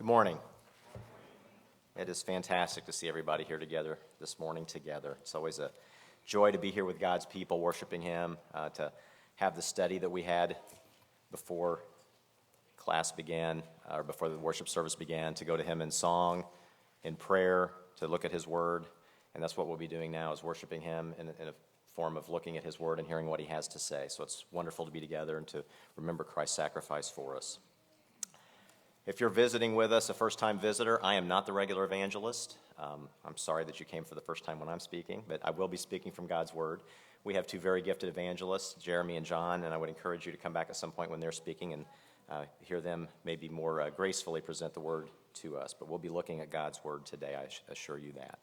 Good morning. It is fantastic to see everybody here together this morning together. It's always a joy to be here with God's people, worshiping Him, to have the study that we had before class began, or before the worship service began, to go to Him in song, in prayer, to look at His Word. And that's what we'll be doing now, is worshiping Him in a form of looking at His Word and hearing what He has to say. So it's wonderful to be together and to remember Christ's sacrifice for us. If you're visiting with us, a first-time visitor, I am not the regular evangelist. I'm sorry that you came for the first time when I'm speaking, but I will be speaking from God's Word. We have two very gifted evangelists, Jeremy and John, and I would encourage you to come back at some point when they're speaking and hear them maybe more gracefully present the Word to us. But we'll be looking at God's Word today, I assure you that.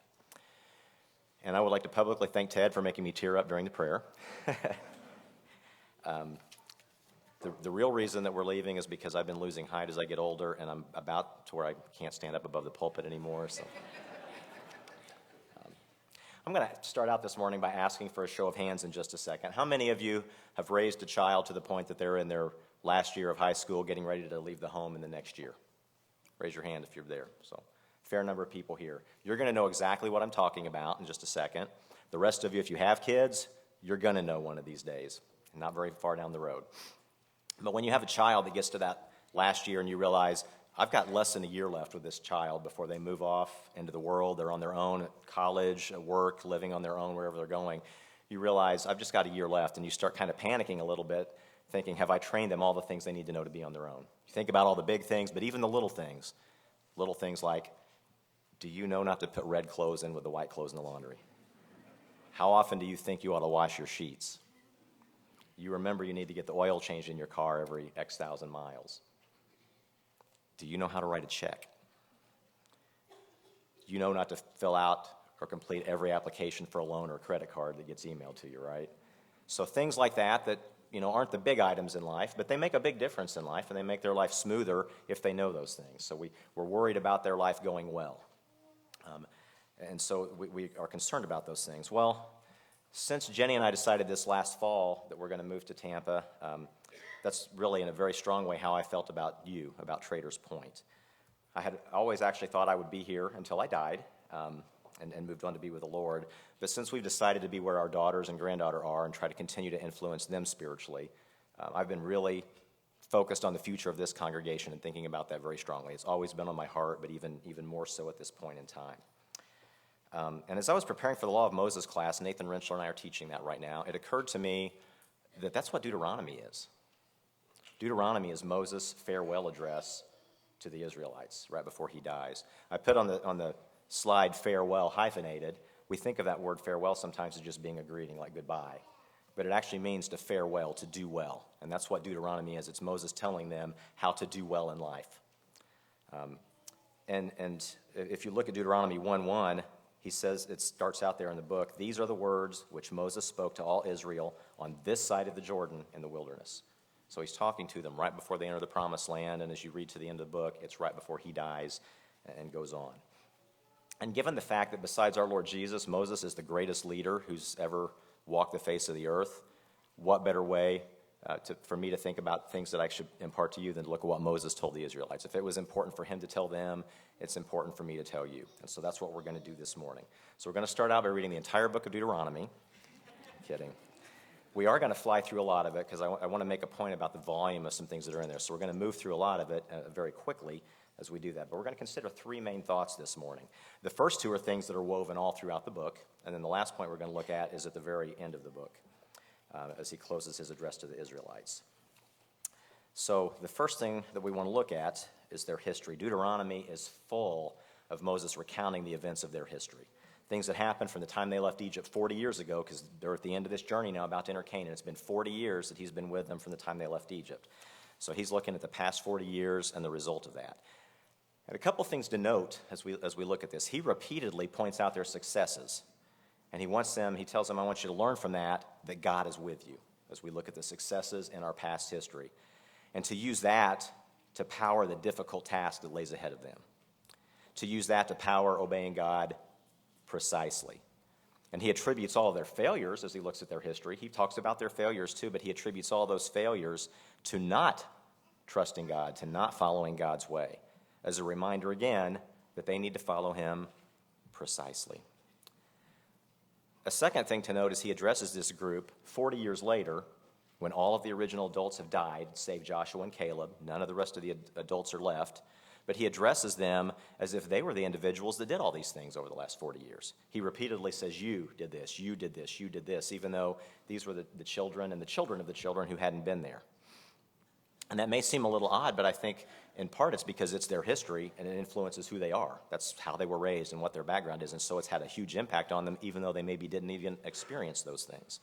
And I would like to publicly thank Ted for making me tear up during the prayer. The real reason that we're leaving is because I've been losing height as I get older, and I'm about to where I can't stand up above the pulpit anymore. So, I'm going to start out this morning by asking for a show of hands in just a second. How many of you have raised a child to the point that they're in their last year of high school, getting ready to leave the home in the next year? Raise your hand if you're there. So, fair number of people here. You're going to know exactly what I'm talking about in just a second. The rest of you, if you have kids, you're going to know one of these days, not very far down the road. But when you have a child that gets to that last year and you realize, I've got less than a year left with this child before they move off into the world, they're on their own at college, at work, living on their own wherever they're going, you realize, I've just got a year left, and you start kind of panicking a little bit, thinking, have I trained them all the things they need to know to be on their own? You think about all the big things, but even the little things like, do you know not to put red clothes in with the white clothes in the laundry? How often do you think you ought to wash your sheets? You remember you need to get the oil changed in your car every X thousand miles. Do you know how to write a check? You know not to fill out or complete every application for a loan or a credit card that gets emailed to you, right? So things like that aren't the big items in life, but they make a big difference in life, and they make their life smoother if they know those things. So we're worried about their life going well. And so we are concerned about those things. Well, since Jenny and I decided this last fall that we're going to move to Tampa, that's really in a very strong way how I felt about Traders Point. I had always actually thought I would be here until I died and moved on to be with the Lord. But since we've decided to be where our daughters and granddaughter are and try to continue to influence them spiritually, I've been really focused on the future of this congregation and thinking about that very strongly. It's always been on my heart, but even more so at this point in time. And as I was preparing for the Law of Moses class, Nathan Rentschler and I are teaching that right now, it occurred to me that that's what Deuteronomy is. Deuteronomy is Moses' farewell address to the Israelites right before he dies. I put on the slide farewell hyphenated. We think of that word farewell sometimes as just being a greeting, like goodbye. But it actually means to farewell, to do well. And that's what Deuteronomy is. It's Moses telling them how to do well in life. And if you look at Deuteronomy 1:1, he says, it starts out there in the book, these are the words which Moses spoke to all Israel on this side of the Jordan in the wilderness. So he's talking to them right before they enter the promised land, and as you read to the end of the book, it's right before he dies and goes on. And given the fact that besides our Lord Jesus, Moses is the greatest leader who's ever walked the face of the earth, what better way for me to think about things that I should impart to you than to look at what Moses told the Israelites. If it was important for him to tell them, it's important for me to tell you. And so that's what we're going to do this morning. So we're going to start out by reading the entire book of Deuteronomy. Kidding. We are going to fly through a lot of it because I want to make a point about the volume of some things that are in there. So we're going to move through a lot of it very quickly as we do that. But we're going to consider three main thoughts this morning. The first two are things that are woven all throughout the book. And then the last point we're going to look at is at the very end of the book as he closes his address to the Israelites. So the first thing that we want to look at is their history. Deuteronomy is full of Moses recounting the events of their history. Things that happened from the time they left Egypt 40 years ago, because they're at the end of this journey now about to enter Canaan. It's been 40 years that he's been with them from the time they left Egypt. So he's looking at the past 40 years and the result of that. And a couple things to note as we look at this. He repeatedly points out their successes. And he tells them, I want you to learn from that God is with you as we look at the successes in our past history. And to use that to power the difficult task that lays ahead of them. To use that to power obeying God precisely. And he attributes all of their failures as he looks at their history. He talks about their failures too, but he attributes all those failures to not trusting God, to not following God's way. as a reminder again that they need to follow him precisely. A second thing to note is he addresses this group 40 years later when all of the original adults have died, save Joshua and Caleb. None of the rest of the adults are left. But he addresses them as if they were the individuals that did all these things over the last 40 years. He repeatedly says, you did this, you did this, you did this, even though these were the children and the children of the children who hadn't been there. And that may seem a little odd, but I think in part it's because it's their history and it influences who they are. That's how they were raised and what their background is, and so it's had a huge impact on them, even though they maybe didn't even experience those things.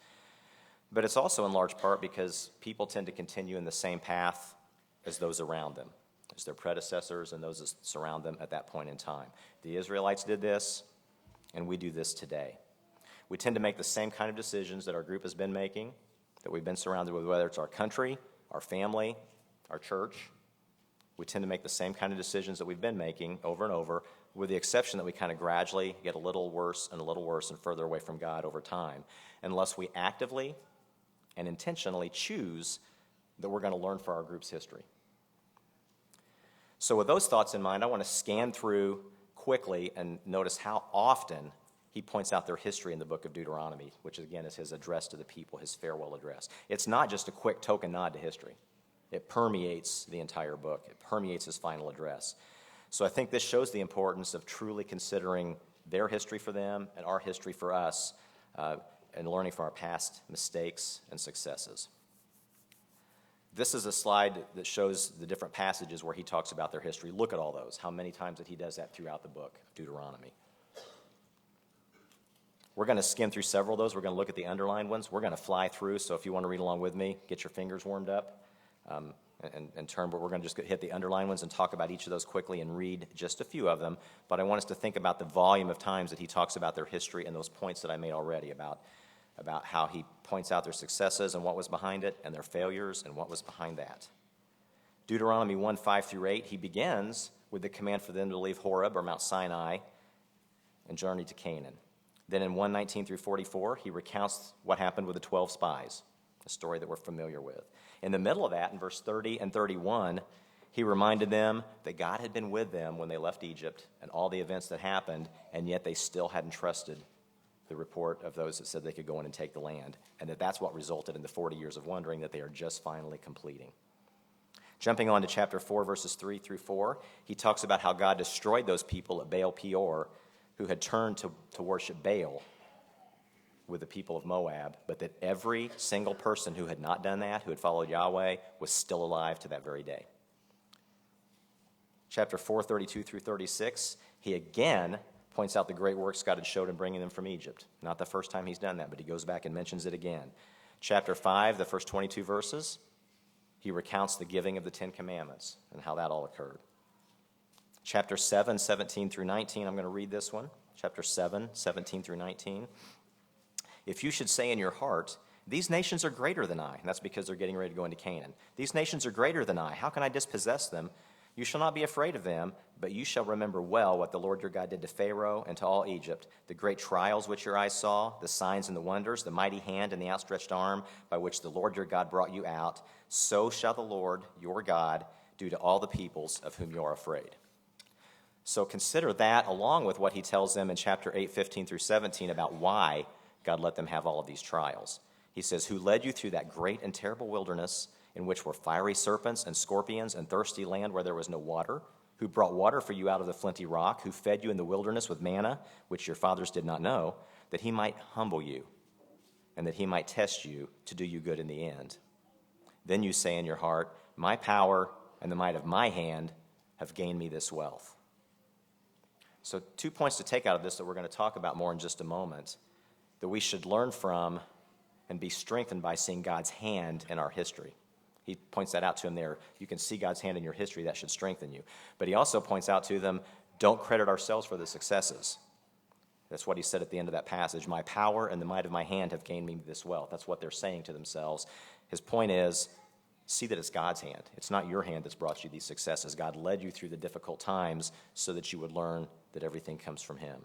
But it's also in large part because people tend to continue in the same path as those around them, as their predecessors and those that surround them at that point in time. The Israelites did this, and we do this today. We tend to make the same kind of decisions that our group has been making, that we've been surrounded with, whether it's our country, our family, our church. We tend to make the same kind of decisions that we've been making over and over, with the exception that we kind of gradually get a little worse and further away from God over time, unless we actively and intentionally choose that we're going to learn from our group's history. So with those thoughts in mind, I want to scan through quickly and notice how often he points out their history in the book of Deuteronomy, which again is his address to the people, his farewell address. It's not just a quick token nod to history. It permeates the entire book. It permeates his final address. So I think this shows the importance of truly considering their history for them and our history for us, and learning from our past mistakes and successes. This is a slide that shows the different passages where he talks about their history. Look at all those, how many times that he does that throughout the book of Deuteronomy. We're going to skim through several of those. We're going to look at the underlined ones. We're going to fly through, so if you want to read along with me, get your fingers warmed up and turn, but we're going to just hit the underlined ones and talk about each of those quickly and read just a few of them. But I want us to think about the volume of times that he talks about their history and those points that I made already about how he points out their successes and what was behind it, and their failures and what was behind that. Deuteronomy 1:5-8, he begins with the command for them to leave Horeb or Mount Sinai and journey to Canaan. Then in 1:19-44, he recounts what happened with the 12 spies, a story that we're familiar with. In the middle of that, in verse 30 and 31, he reminded them that God had been with them when they left Egypt and all the events that happened, and yet they still hadn't trusted the report of those that said they could go in and take the land, and that's what resulted in the 40 years of wandering that they are just finally completing. Jumping on to chapter 4, verses 3-4, he talks about how God destroyed those people at Baal Peor who had turned to worship Baal with the people of Moab, but that every single person who had not done that, who had followed Yahweh, was still alive to that very day. Chapter 4, 32-36, he again points out the great works God had showed in bringing them from Egypt. Not the first time he's done that, but he goes back and mentions it again. Chapter 5, the first 22 verses, he recounts the giving of the Ten Commandments and how that all occurred. Chapter 7, 17-19, I'm going to read this one. Chapter 7, 17-19. If you should say in your heart, these nations are greater than I, and that's because they're getting ready to go into Canaan. These nations are greater than I. How can I dispossess them? You shall not be afraid of them, but you shall remember well what the Lord your God did to Pharaoh and to all Egypt, the great trials which your eyes saw, the signs and the wonders, the mighty hand and the outstretched arm by which the Lord your God brought you out. So shall the Lord your God do to all the peoples of whom you are afraid. So consider that along with what he tells them in chapter 8, 15-17 about why God let them have all of these trials. He says, who led you through that great and terrible wilderness in which were fiery serpents and scorpions and thirsty land where there was no water, who brought water for you out of the flinty rock, who fed you in the wilderness with manna, which your fathers did not know, that he might humble you and that he might test you to do you good in the end. Then you say in your heart, my power and the might of my hand have gained me this wealth. So 2 points to take out of this that we're going to talk about more in just a moment, that we should learn from and be strengthened by seeing God's hand in our history. He points that out to them there. You can see God's hand in your history. That should strengthen you. But he also points out to them, don't credit ourselves for the successes. That's what he said at the end of that passage. My power and the might of my hand have gained me this wealth. That's what they're saying to themselves. His point is, see that it's God's hand. It's not your hand that's brought you these successes. God led you through the difficult times so that you would learn that everything comes from him.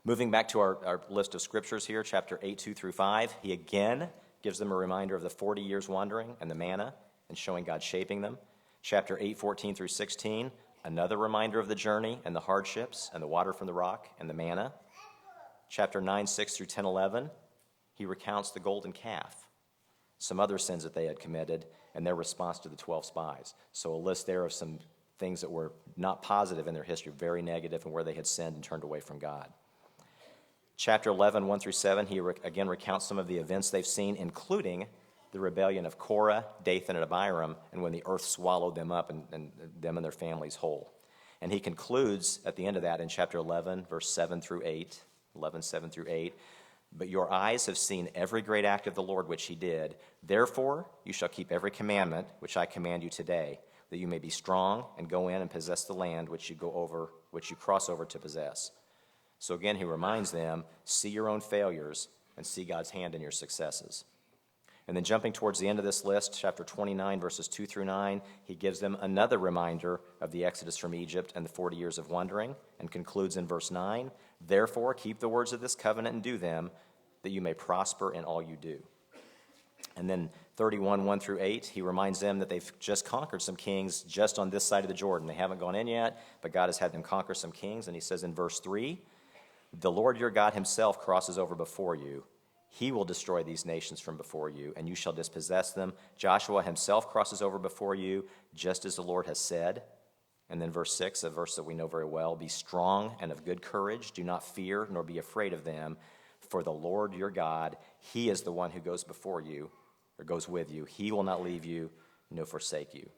Moving back to our list of scriptures here, chapter 8, 2-5, he again gives them a reminder of the 40 years wandering and the manna and showing God shaping them. Chapter 8, 14-16, another reminder of the journey and the hardships and the water from the rock and the manna. Chapter 9, 6 through 10, 11, he recounts the golden calf, some other sins that they had committed, and their response to the 12 spies. So a list there of some things that were not positive in their history, very negative, and where they had sinned and turned away from God. Chapter 11, 1 through 7, he again recounts some of the events they've seen, including the rebellion of Korah, Dathan, and Abiram, and when the earth swallowed them up and them and their families whole. And he concludes at the end of that in chapter 11, verse 7 through 8, 11, 7 through 8, "But your eyes have seen every great act of the Lord which he did. Therefore you shall keep every commandment which I command you today, that you may be strong and go in and possess the land which you cross over to possess." So again, he reminds them, see your own failures and see God's hand in your successes. And then jumping towards the end of this list, chapter 29, verses 2 through 9, he gives them another reminder of the exodus from Egypt and the 40 years of wandering, and concludes in verse 9, "Therefore keep the words of this covenant and do them, that you may prosper in all you do." And then 31, 1 through 8, he reminds them that they've just conquered some kings just on this side of the Jordan. They haven't gone in yet, but God has had them conquer some kings. And he says in verse 3, "The Lord your God himself crosses over before you. He will destroy these nations from before you, and you shall dispossess them. Joshua himself crosses over before you, just as the Lord has said." And then verse 6, a verse that we know very well, "Be strong and of good courage. Do not fear, nor be afraid of them. For the Lord your God, he is the one who goes before you, or goes with you. He will not leave you, nor forsake you."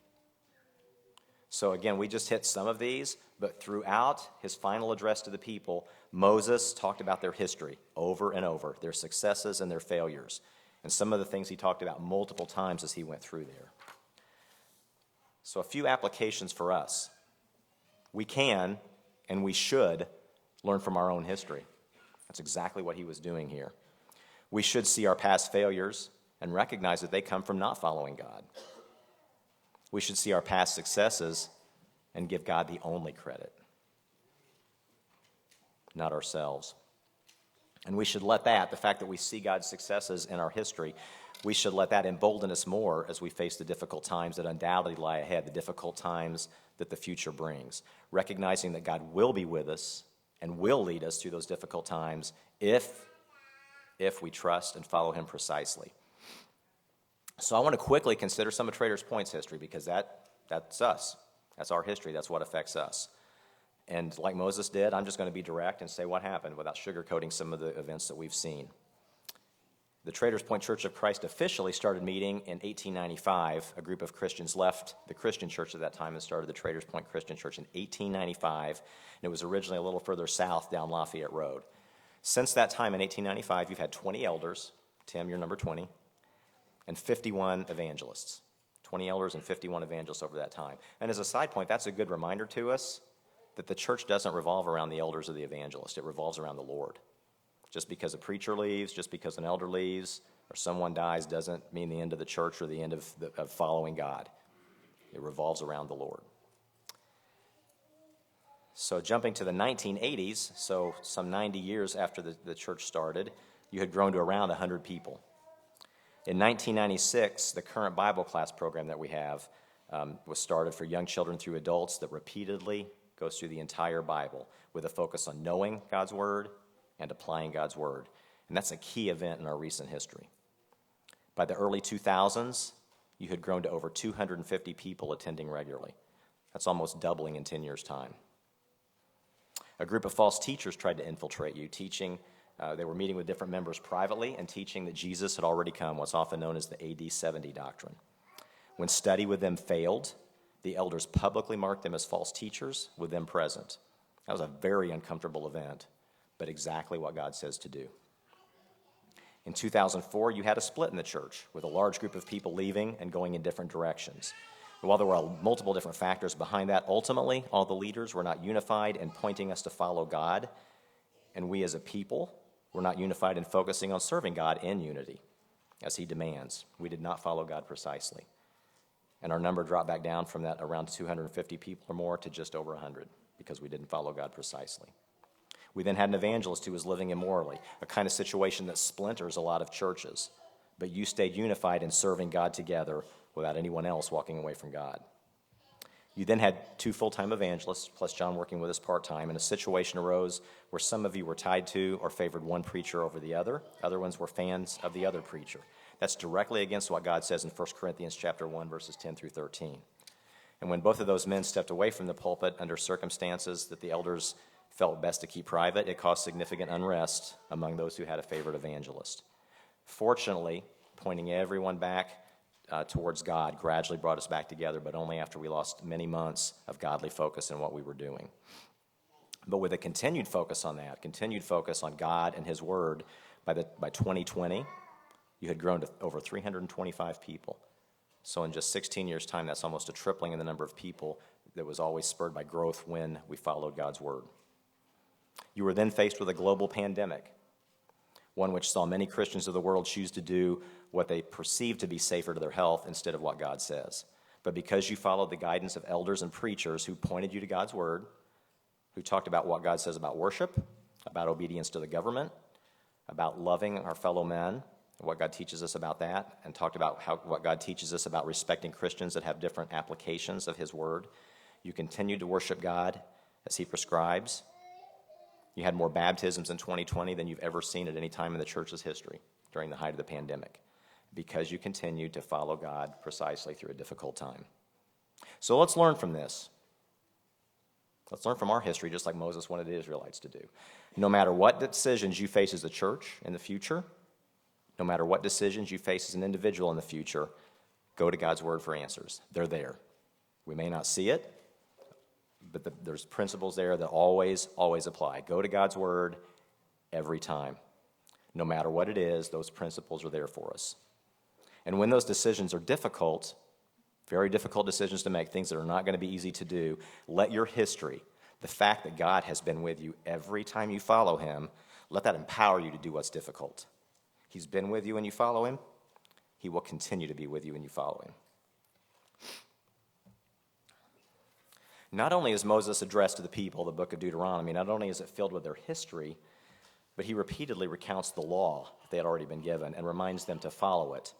So again, we just hit some of these, but throughout his final address to the people, Moses talked about their history over and over, their successes and their failures, and some of the things he talked about multiple times as he went through there. So a few applications for us. We can and we should learn from our own history. That's exactly what he was doing here. We should see our past failures and recognize that they come from not following God. We should see our past successes and give God the only credit, not ourselves. And we should let that, the fact that we see God's successes in our history, we should let that embolden us more as we face the difficult times that undoubtedly lie ahead, the difficult times that the future brings, recognizing that God will be with us and will lead us through those difficult times if we trust and follow him precisely. So I want to quickly consider some of Traders Point's history, because that's us. That's our history. That's what affects us. And like Moses did, I'm just going to be direct and say what happened without sugarcoating some of the events that we've seen. The Traders Point Church of Christ officially started meeting in 1895. A group of Christians left the Christian church at that time and started the Traders Point Christian Church in 1895. And it was originally a little further south down Lafayette Road. Since that time in 1895, you've had 20 elders. Tim, you're number 20. And 51 evangelists. 20 elders and 51 evangelists over that time. And as a side point, that's a good reminder to us that the church doesn't revolve around the elders or the evangelists. It revolves around the Lord. Just because a preacher leaves, just because an elder leaves, or someone dies doesn't mean the end of the church or the end of following God. It revolves around the Lord. So jumping to the 1980s, so some 90 years after the church started, you had grown to around 100 people. In 1996, the current Bible class program that we have was started for young children through adults that repeatedly goes through the entire Bible with a focus on knowing God's Word and applying God's Word. And that's a key event in our recent history. By the early 2000s, you had grown to over 250 people attending regularly. That's almost doubling in 10 years' time. A group of false teachers tried to infiltrate you, teaching. They were meeting with different members privately and teaching that Jesus had already come, what's often known as the AD 70 doctrine. When study with them failed, the elders publicly marked them as false teachers with them present. That was a very uncomfortable event, but exactly what God says to do. In 2004, you had a split in the church with a large group of people leaving and going in different directions. And while there were multiple different factors behind that, ultimately, all the leaders were not unified in pointing us to follow God, and we as a people were not unified in focusing on serving God in unity, as he demands. We did not follow God precisely. And our number dropped back down from that around 250 people or more to just over 100 because we didn't follow God precisely. We then had an evangelist who was living immorally, a kind of situation that splinters a lot of churches. But you stayed unified in serving God together without anyone else walking away from God. You then had 2 full-time evangelists, plus John working with us part-time, and a situation arose where some of you were tied to or favored one preacher over the other. Other ones were fans of the other preacher. That's directly against what God says in 1 Corinthians chapter 1, verses 10 through 13. And when both of those men stepped away from the pulpit under circumstances that the elders felt best to keep private, it caused significant unrest among those who had a favored evangelist. Fortunately, pointing everyone back towards God gradually brought us back together, but only after we lost many months of godly focus in what we were doing. But with a continued focus on that, continued focus on God and His Word, by 2020, you had grown to over 325 people. So in just 16 years' time, that's almost a tripling in the number of people that was always spurred by growth when we followed God's Word. You were then faced with a global pandemic, one which saw many Christians of the world choose to do what they perceive to be safer to their health instead of what God says. But because you followed the guidance of elders and preachers who pointed you to God's Word, who talked about what God says about worship, about obedience to the government, about loving our fellow men, what God teaches us about that, and talked about what God teaches us about respecting Christians that have different applications of His Word, you continued to worship God as He prescribes. You had more baptisms in 2020 than you've ever seen at any time in the church's history during the height of the pandemic, because you continued to follow God precisely through a difficult time. So let's learn from this. Let's learn from our history, just like Moses wanted the Israelites to do. No matter what decisions you face as a church in the future, no matter what decisions you face as an individual in the future, go to God's Word for answers. They're there. We may not see it, but there's principles there that always apply. Go to God's Word every time. No matter what it is, those principles are there for us. And when those decisions are difficult, very difficult decisions to make, things that are not going to be easy to do, let your history, the fact that God has been with you every time you follow Him, let that empower you to do what's difficult. He's been with you when you follow Him. He will continue to be with you when you follow Him. Not only is Moses addressed to the people, the book of Deuteronomy, not only is it filled with their history, but he repeatedly recounts the law that they had already been given and reminds them to follow it.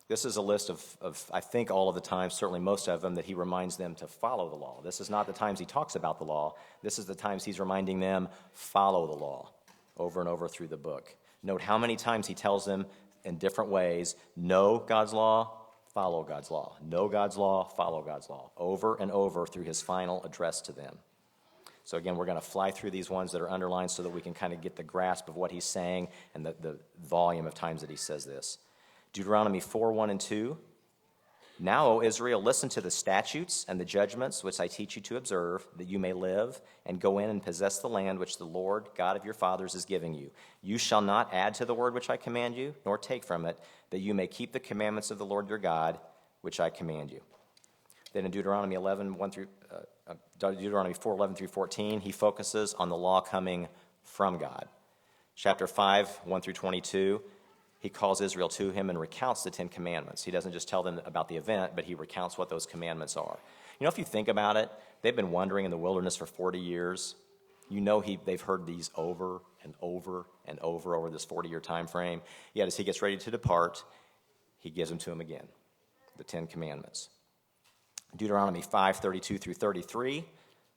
This is a list of, I think, all of the times, certainly most of them, that he reminds them to follow the law. This is not the times he talks about the law. This is the times he's reminding them, follow the law, over and over through the book. Note how many times he tells them in different ways, know God's law, follow God's law. Know God's law, follow God's law. Over and over through his final address to them. So again, we're going to fly through these ones that are underlined so that we can kind of get the grasp of what he's saying and the volume of times that he says this. Deuteronomy 4:1 and 2. Now, O Israel, listen to the statutes and the judgments which I teach you to observe, that you may live and go in and possess the land which the Lord God of your fathers is giving you. You shall not add to the word which I command you, nor take from it, that you may keep the commandments of the Lord your God, which I command you. Then in Deuteronomy 4:11 through 14, he focuses on the law coming from God. Chapter 5, 1 through 22, he calls Israel to him and recounts the Ten Commandments. He doesn't just tell them about the event, but he recounts what those commandments are. You know, if you think about it, they've been wandering in the wilderness for 40 years. You know they've heard these over and over and over this 40-year time frame. Yet as he gets ready to depart, he gives them to him again, the Ten Commandments. Deuteronomy 5:32 through 33.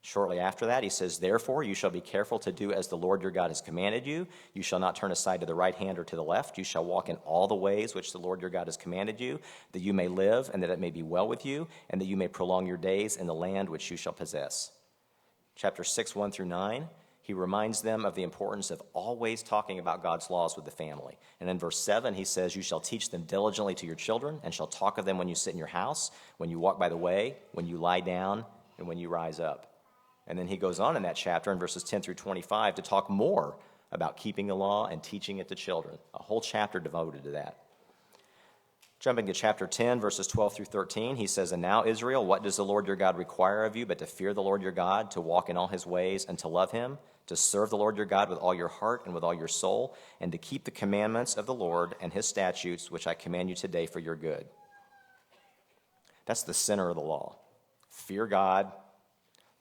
Shortly after that, he says, therefore, you shall be careful to do as the Lord your God has commanded you. You shall not turn aside to the right hand or to the left. You shall walk in all the ways which the Lord your God has commanded you, that you may live and that it may be well with you, and that you may prolong your days in the land which you shall possess. Chapter 6, 1 through 9, he reminds them of the importance of always talking about God's laws with the family. And in verse 7, he says, you shall teach them diligently to your children, and shall talk of them when you sit in your house, when you walk by the way, when you lie down, and when you rise up. And then he goes on in that chapter in verses 10 through 25 to talk more about keeping the law and teaching it to children. A whole chapter devoted to that. Jumping to chapter 10, verses 12 through 13, he says, and now, Israel, what does the Lord your God require of you but to fear the Lord your God, to walk in all his ways, and to love him, to serve the Lord your God with all your heart and with all your soul, and to keep the commandments of the Lord and his statutes, which I command you today for your good. That's the center of the law. Fear God,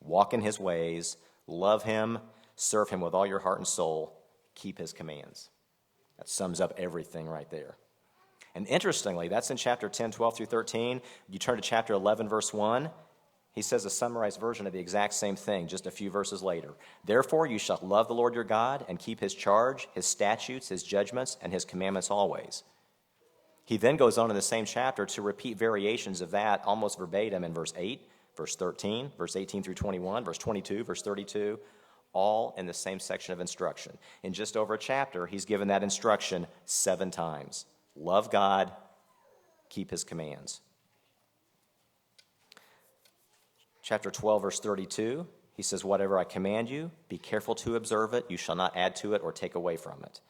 walk in his ways, love him, serve him with all your heart and soul, keep his commands. That sums up everything right there. And interestingly, that's in chapter 10, 12 through 13. You turn to chapter 11, verse 1. He says a summarized version of the exact same thing just a few verses later. Therefore, you shall love the Lord your God and keep his charge, his statutes, his judgments, and his commandments always. He then goes on in the same chapter to repeat variations of that almost verbatim in verse 8, verse 13, verse 18 through 21, verse 22, verse 32, all in the same section of instruction. In just over a chapter, he's given that instruction 7 times. Love God, keep his commands. Chapter 12, verse 32, he says, whatever I command you, be careful to observe it. You shall not add to it or take away from it.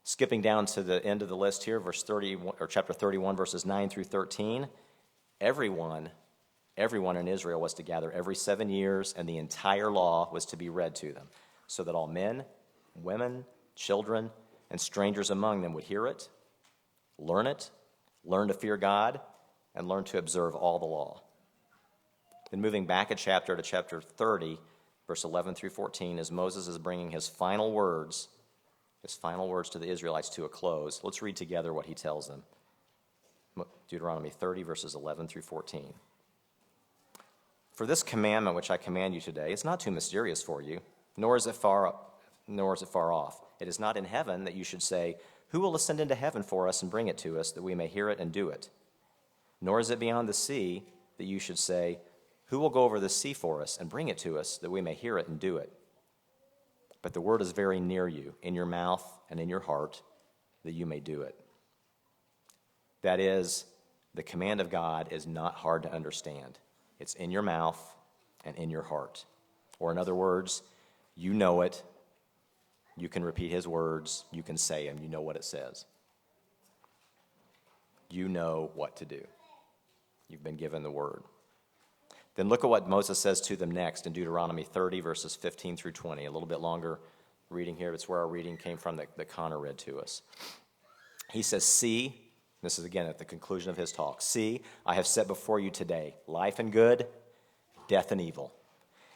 Skipping down to the end of the list here, verse 31, or chapter 31, verses 9 through 13, everyone in Israel was to gather every 7 years, and the entire law was to be read to them, so that all men, women, children, and strangers among them would hear it, learn to fear God, and learn to observe all the law. Then moving back a chapter to chapter 30, verse 11 through 14, as Moses is bringing his final words to the Israelites to a close, let's read together what he tells them. Deuteronomy 30, verses 11 through 14. For this commandment which I command you today is not too mysterious for you, nor is it far off. It is not in heaven that you should say, who will ascend into heaven for us and bring it to us, that we may hear it and do it? Nor is it beyond the sea that you should say, who will go over the sea for us and bring it to us, that we may hear it and do it? But the word is very near you, in your mouth and in your heart, that you may do it. That is, the command of God is not hard to understand. It's in your mouth and in your heart. Or in other words, you know it. You can repeat his words. You can say them. You know what it says. You know what to do. You've been given the word. Then look at what Moses says to them next in Deuteronomy 30, verses 15 through 20. A little bit longer reading here. It's where our reading came from that Connor read to us. He says, see, this is again at the conclusion of his talk, see, I have set before you today life and good, death and evil,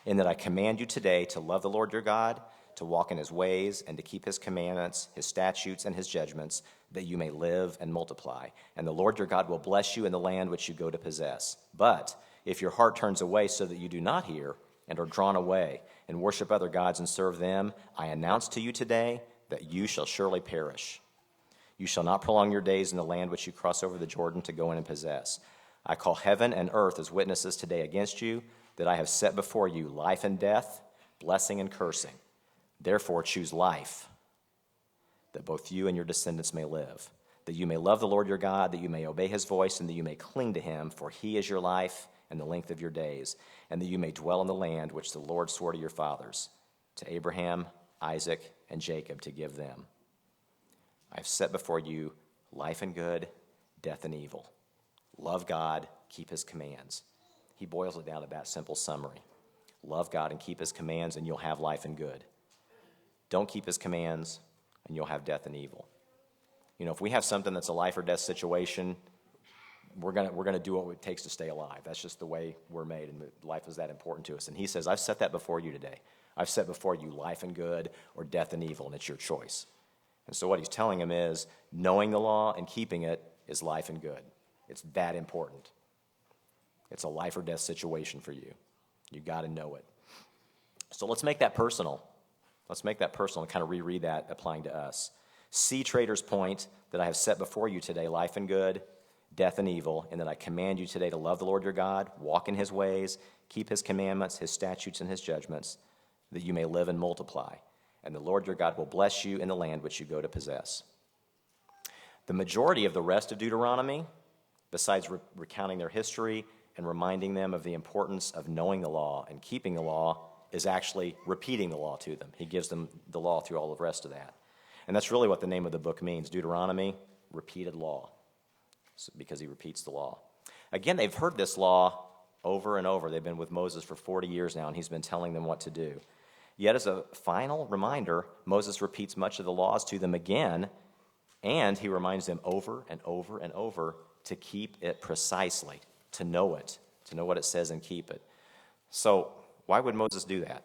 in that I command you today to love the Lord your God, to walk in his ways, and to keep his commandments, his statutes, and his judgments, that you may live and multiply. And the Lord your God will bless you in the land which you go to possess. But if your heart turns away so that you do not hear, and are drawn away, and worship other gods and serve them, I announce to you today that you shall surely perish. You shall not prolong your days in the land which you cross over the Jordan to go in and possess. I call heaven and earth as witnesses today against you, that I have set before you life and death, blessing and cursing. Therefore choose life, that both you and your descendants may live, that you may love the Lord your God, that you may obey his voice, and that you may cling to him, for he is your life and the length of your days, and that you may dwell in the land which the Lord swore to your fathers, to Abraham, Isaac, and Jacob, to give them. I have set before you life and good, death and evil. Love God, keep his commands. He boils it down to that simple summary. Love God and keep his commands, and you'll have life and good. Don't keep his commands, and you'll have death and evil. You know, if we have something that's a life or death situation, we're gonna do what it takes to stay alive. That's just the way we're made, and life is that important to us. And he says, I've set that before you today. I've set before you life and good or death and evil, and it's your choice. And so what he's telling him is, knowing the law and keeping it is life and good. It's that important. It's a life or death situation for you. You got to know it. So let's make that personal. Let's make that personal and kind of reread that applying to us. See, Trader's point, that I have set before you today life and good, death and evil, and that I command you today to love the Lord your God, walk in his ways, keep his commandments, his statutes, and his judgments, that you may live and multiply. And the Lord your God will bless you in the land which you go to possess. The majority of the rest of Deuteronomy, besides recounting their history and reminding them of the importance of knowing the law and keeping the law, is actually repeating the law to them. He gives them the law through all the rest of that. And that's really what the name of the book means. Deuteronomy, repeated law, because he repeats the law. Again, they've heard this law over and over. They've been with Moses for 40 years now, and he's been telling them what to do. Yet as a final reminder, Moses repeats much of the laws to them again, and he reminds them over and over and over to keep it precisely, to know what it says and keep it. So why would Moses do that?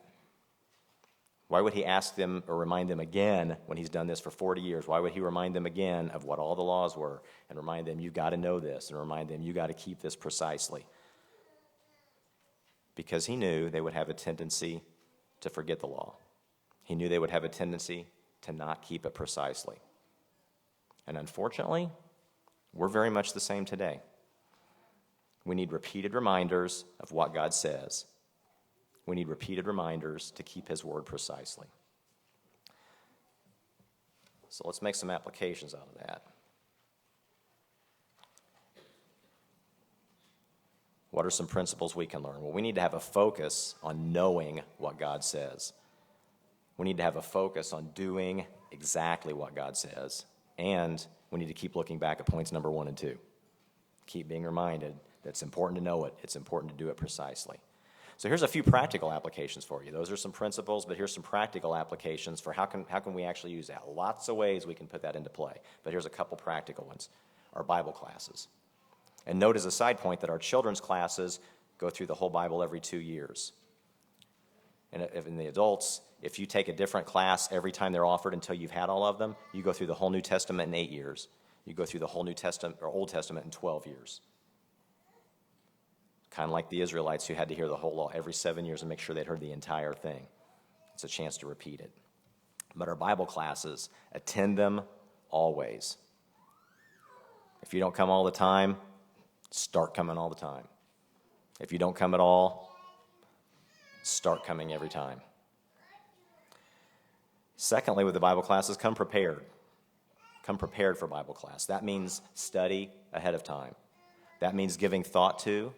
Why would he ask them or remind them again when he's done this for 40 years? Why would he remind them again of what all the laws were and remind them, you've got to know this, and remind them, you've got to keep this precisely? Because he knew they would have a tendency to forget the law. He knew they would have a tendency to not keep it precisely. And unfortunately, we're very much the same today. We need repeated reminders of what God says. We need repeated reminders to keep his word precisely. So let's make some applications out of that. What are some principles we can learn? Well, we need to have a focus on knowing what God says. We need to have a focus on doing exactly what God says. And we need to keep looking back at points number 1 and 2. Keep being reminded that it's important to know it. It's important to do it precisely. So here's a few practical applications for you. Those are some principles, but here's some practical applications for how can we actually use that. Lots of ways we can put that into play, but here's a couple practical ones. Our Bible classes. And note as a side point that our children's classes go through the whole Bible every 2 years. And in the adults, if you take a different class every time they're offered until you've had all of them, you go through the whole New Testament in 8 years. You go through the whole New Testament or Old Testament in 12 years. Kind of like the Israelites who had to hear the whole law every 7 years and make sure they'd heard the entire thing. It's a chance to repeat it. But our Bible classes, attend them always. If you don't come all the time, start coming all the time. If you don't come at all, start coming every time. Secondly, with the Bible classes, come prepared. Come prepared for Bible class. That means study ahead of time. That means giving thought to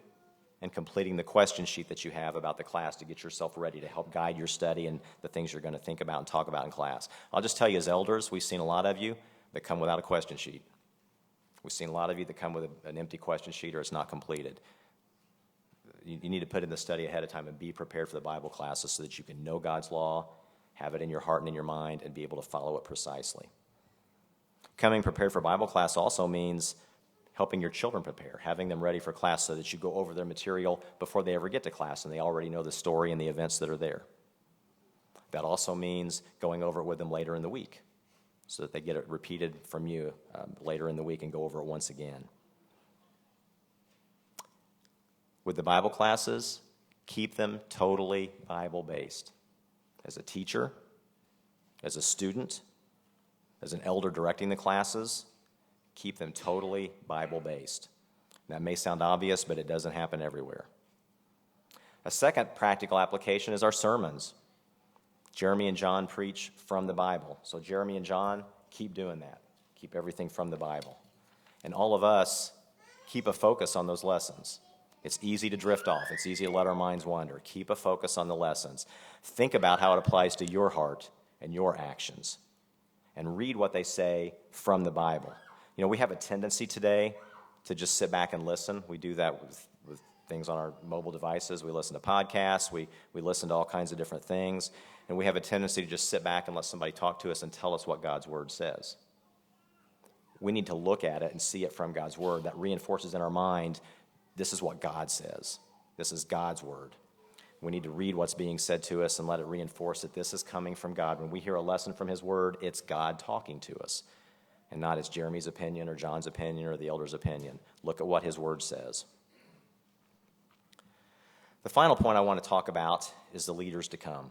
and completing the question sheet that you have about the class to get yourself ready to help guide your study and the things you're going to think about and talk about in class. I'll just tell you, as elders, we've seen a lot of you that come without a question sheet. We've seen a lot of you that come with an empty question sheet or it's not completed. You need to put in the study ahead of time and be prepared for the Bible classes so that you can know God's law, have it in your heart and in your mind, and be able to follow it precisely. Coming prepared for Bible class also means helping your children prepare, having them ready for class so that you go over their material before they ever get to class and they already know the story and the events that are there. That also means going over it with them later in the week so that they get it repeated from you later in the week and go over it once again. With the Bible classes, keep them totally Bible-based. As a teacher, as a student, as an elder directing the classes, keep them totally Bible-based. That may sound obvious, but it doesn't happen everywhere. A second practical application is our sermons. Jeremy and John preach from the Bible. So Jeremy and John, keep doing that. Keep everything from the Bible. And all of us, keep a focus on those lessons. It's easy to drift off. It's easy to let our minds wander. Keep a focus on the lessons. Think about how it applies to your heart and your actions. And read what they say from the Bible. You know, we have a tendency today to just sit back and listen. We do that with things on our mobile devices. We listen to podcasts. We listen to all kinds of different things. And we have a tendency to just sit back and let somebody talk to us and tell us what God's Word says. We need to look at it and see it from God's Word. That reinforces in our mind, this is what God says. This is God's Word. We need to read what's being said to us and let it reinforce that this is coming from God. When we hear a lesson from His Word, it's God talking to us, and not it's Jeremy's opinion or John's opinion or the elder's opinion. Look at what His Word says. The final point I want to talk about is the leaders to come.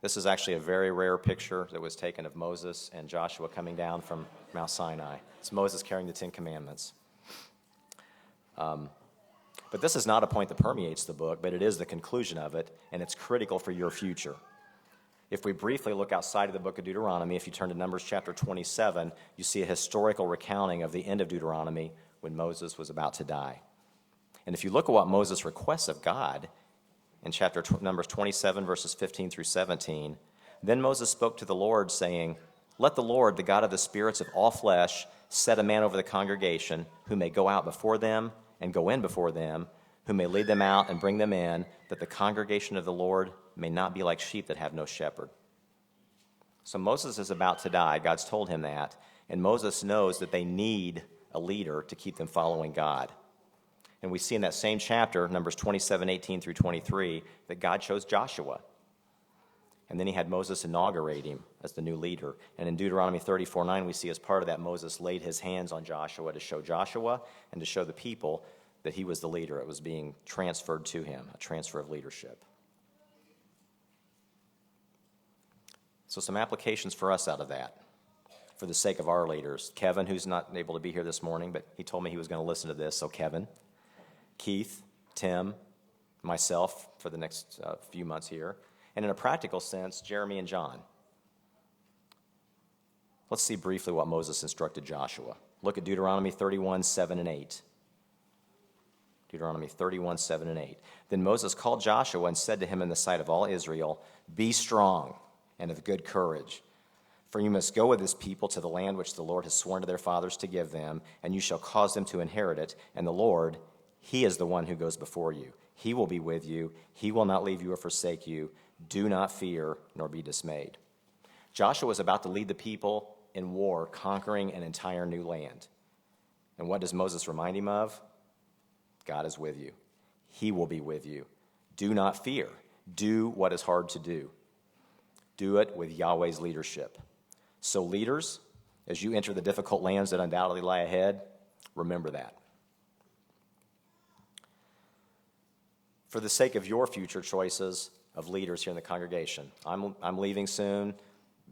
This is actually a very rare picture that was taken of Moses and Joshua coming down from Mount Sinai. It's Moses carrying the Ten Commandments. But this is not a point that permeates the book, but it is the conclusion of it, and it's critical for your future. If we briefly look outside of the book of Deuteronomy, if you turn to Numbers chapter 27, you see a historical recounting of the end of Deuteronomy when Moses was about to die. And if you look at what Moses requests of God in Numbers 27, verses 15 through 17, then Moses spoke to the Lord, saying, "Let the Lord, the God of the spirits of all flesh, set a man over the congregation who may go out before them and go in before them, who may lead them out and bring them in, that the congregation of the Lord may not be like sheep that have no shepherd." So Moses is about to die. God's told him that. And Moses knows that they need a leader to keep them following God. And we see in that same chapter, Numbers 27, 18 through 23, that God chose Joshua And then he had Moses inaugurate him as the new leader. And in Deuteronomy 34:9, we see as part of that, Moses laid his hands on Joshua to show Joshua and to show the people that he was the leader. It was being transferred to him, a transfer of leadership. So some applications for us out of that, for the sake of our leaders. Kevin, who's not able to be here this morning, but he told me he was going to listen to this. So Kevin, Keith, Tim, myself for the next few months here. And in a practical sense, Jeremy and John. Let's see briefly what Moses instructed Joshua. Look at Deuteronomy 31:7 and 8. Deuteronomy 31:7 and 8. Then Moses called Joshua and said to him in the sight of all Israel, "Be strong and of good courage, for you must go with this people to the land which the Lord has sworn to their fathers to give them, and you shall cause them to inherit it. And the Lord, he is the one who goes before you. He will be with you. He will not leave you or forsake you. Do not fear nor be dismayed." Joshua was about to lead the people in war, conquering an entire new land. And what does Moses remind him of? God is with you. He will be with you. Do not fear. Do what is hard to do. Do it with Yahweh's leadership. So leaders, as you enter the difficult lands that undoubtedly lie ahead, remember that. For the sake of your future choices of leaders here in the congregation, I'm leaving soon.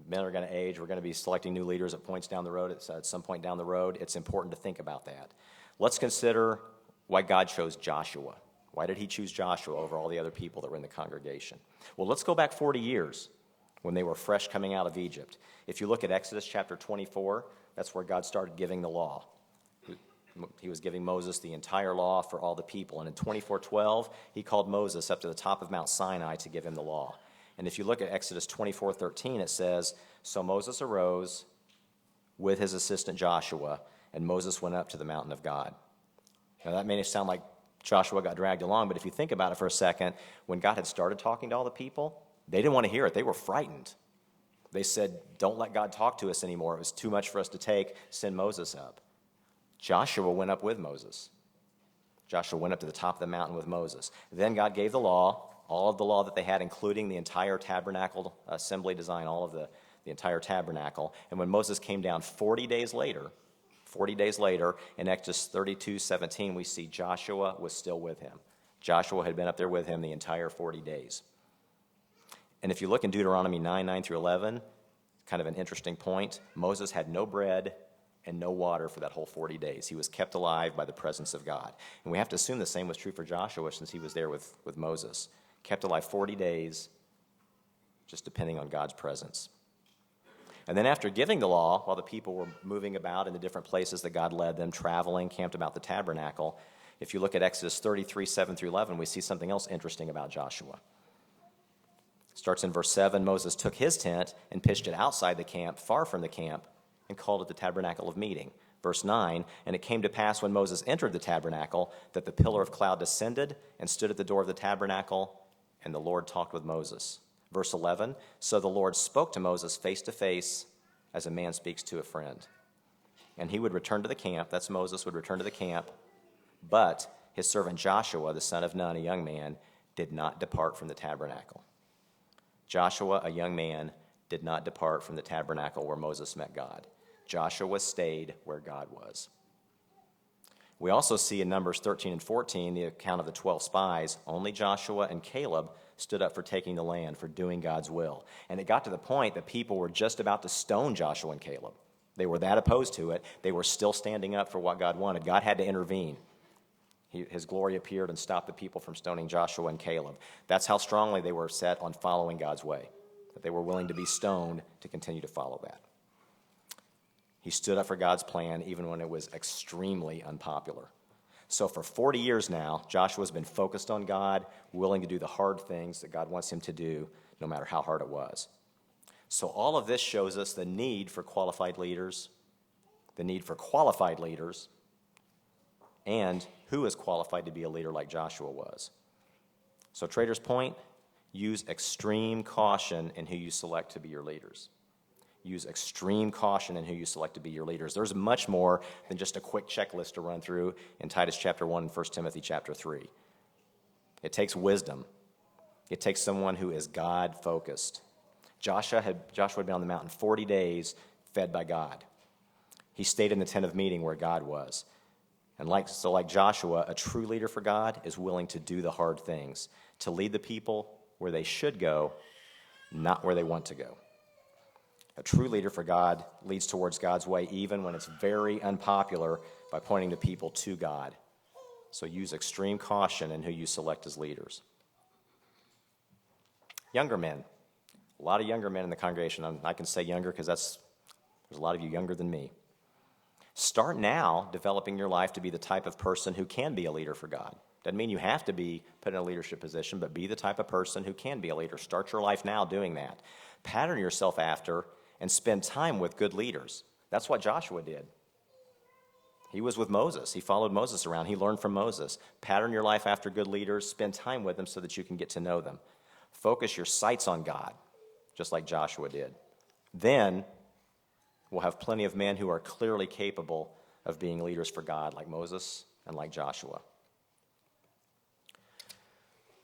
Men are going to age. We're going to be selecting new leaders at points down the road, at some point down the road. It's important to think about that. Let's consider why God chose Joshua. Why did he choose Joshua over all the other people that were in the congregation? Well, let's go back 40 years when they were fresh coming out of Egypt. If you look at Exodus chapter 24, that's where God started giving the law. He was giving Moses the entire law for all the people. And in 24:12, he called Moses up to the top of Mount Sinai to give him the law. And if you look at Exodus 24:13, it says, "So Moses arose with his assistant Joshua, and Moses went up to the mountain of God." Now that may sound like Joshua got dragged along, but if you think about it for a second, when God had started talking to all the people, they didn't want to hear it. They were frightened. They said, "Don't let God talk to us anymore. It was too much for us to take. Send Moses up." Joshua went up with Moses. Joshua went up to the top of the mountain with Moses. Then God gave the law, all of the law that they had, including the entire tabernacle assembly design, all of the entire tabernacle. And when Moses came down 40 days later, in Exodus 32:17, we see Joshua was still with him. Joshua had been up there with him the entire 40 days. And if you look in Deuteronomy 9 through 11, kind of an interesting point, Moses had no bread and no water for that whole 40 days. He was kept alive by the presence of God. And we have to assume the same was true for Joshua since he was there with Moses. Kept alive 40 days, just depending on God's presence. And then after giving the law, while the people were moving about in the different places that God led them, traveling, camped about the tabernacle, if you look at Exodus 33:7 through 11, we see something else interesting about Joshua. It starts in verse 7, Moses took his tent and pitched it outside the camp, far from the camp, and called it the tabernacle of meeting. Verse 9, and it came to pass when Moses entered the tabernacle that the pillar of cloud descended and stood at the door of the tabernacle, and the Lord talked with Moses. Verse 11, so the Lord spoke to Moses face to face as a man speaks to a friend. And he would return to the camp, that's Moses would return to the camp, but his servant Joshua, the son of Nun, a young man, did not depart from the tabernacle. Joshua, a young man, did not depart from the tabernacle where Moses met God. Joshua stayed where God was. We also see in Numbers 13 and 14, the account of the 12 spies, only Joshua and Caleb stood up for taking the land, for doing God's will. And it got to the point that people were just about to stone Joshua and Caleb. They were that opposed to it. They were still standing up for what God wanted. God had to intervene. His glory appeared and stopped the people from stoning Joshua and Caleb. That's how strongly they were set on following God's way, that they were willing to be stoned to continue to follow that. He stood up for God's plan even when it was extremely unpopular. So for 40 years now, Joshua's been focused on God, willing to do the hard things that God wants him to do, no matter how hard it was. So all of this shows us the need for qualified leaders, and who is qualified to be a leader like Joshua was. So Trader's Point, use extreme caution in who you select to be your leaders. Use extreme caution in who you select to be your leaders. There's much more than just a quick checklist to run through in Titus chapter 1 and 1 Timothy chapter 3. It takes wisdom. It takes someone who is God-focused. Joshua had been on the mountain 40 days fed by God. He stayed in the tent of meeting where God was. And like Joshua, a true leader for God is willing to do the hard things, to lead the people where they should go, not where they want to go. A true leader for God leads towards God's way even when it's very unpopular by pointing the people to God. So use extreme caution in who you select as leaders. Younger men. A lot of younger men in the congregation. I can say younger because there's a lot of you younger than me. Start now developing your life to be the type of person who can be a leader for God. Doesn't mean you have to be put in a leadership position, but be the type of person who can be a leader. Start your life now doing that. Pattern yourself after and spend time with good leaders. That's what Joshua did. He was with Moses. He followed Moses around. He learned from Moses. Pattern your life after good leaders. Spend time with them so that you can get to know them. Focus your sights on God, just like Joshua did. Then we'll have plenty of men who are clearly capable of being leaders for God, like Moses and like Joshua.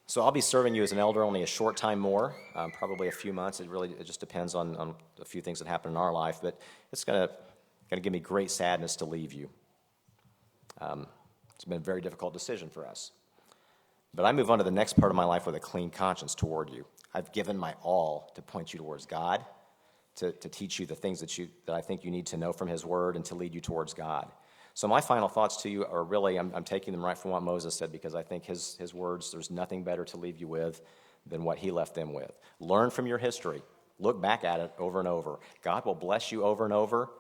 So I'll be serving you as an elder only a short time more, probably a few months. It just depends on a few things that happen in our life, but it's going to give me great sadness to leave you. It's been a very difficult decision for us. But I move on to the next part of my life with a clean conscience toward you. I've given my all to point you towards God, to teach you the things that I think you need to know from His Word and to lead you towards God. So my final thoughts to you are really, I'm taking them right from what Moses said because I think his words, there's nothing better to leave you with than what he left them with. Learn from your history. Look back at it over and over. God will bless you over and over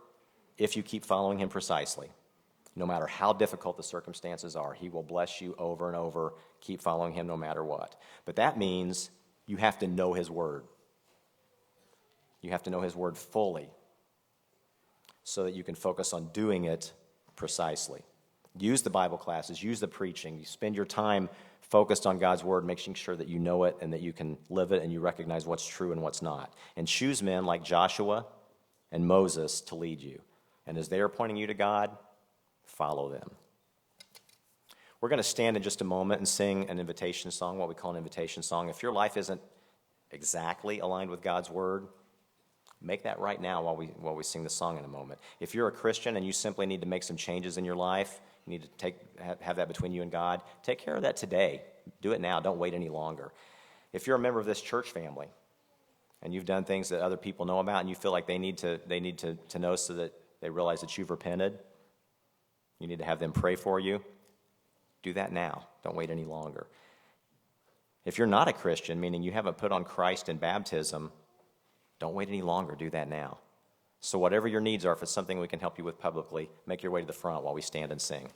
if you keep following Him precisely. No matter how difficult the circumstances are, He will bless you over and over. Keep following Him no matter what. But that means you have to know His Word. You have to know His Word fully so that you can focus on doing it precisely. Use the Bible classes, use the preaching. You spend your time focused on God's Word, making sure that you know it and that you can live it and you recognize what's true and what's not. And choose men like Joshua and Moses to lead you. And as they are pointing you to God, follow them. We're going to stand in just a moment and sing an invitation song, what we call an invitation song. If your life isn't exactly aligned with God's Word, make that right now while we sing the song in a moment. If you're a Christian and you simply need to make some changes in your life, you need to have that between you and God, take care of that today. Do it now. Don't wait any longer. If you're a member of this church family and you've done things that other people know about and you feel like they need to know so that they realize that you've repented, you need to have them pray for you, do that now. Don't wait any longer. If you're not a Christian, meaning you haven't put on Christ in baptism, don't wait any longer. Do that now. So whatever your needs are, if it's something we can help you with publicly, make your way to the front while we stand and sing.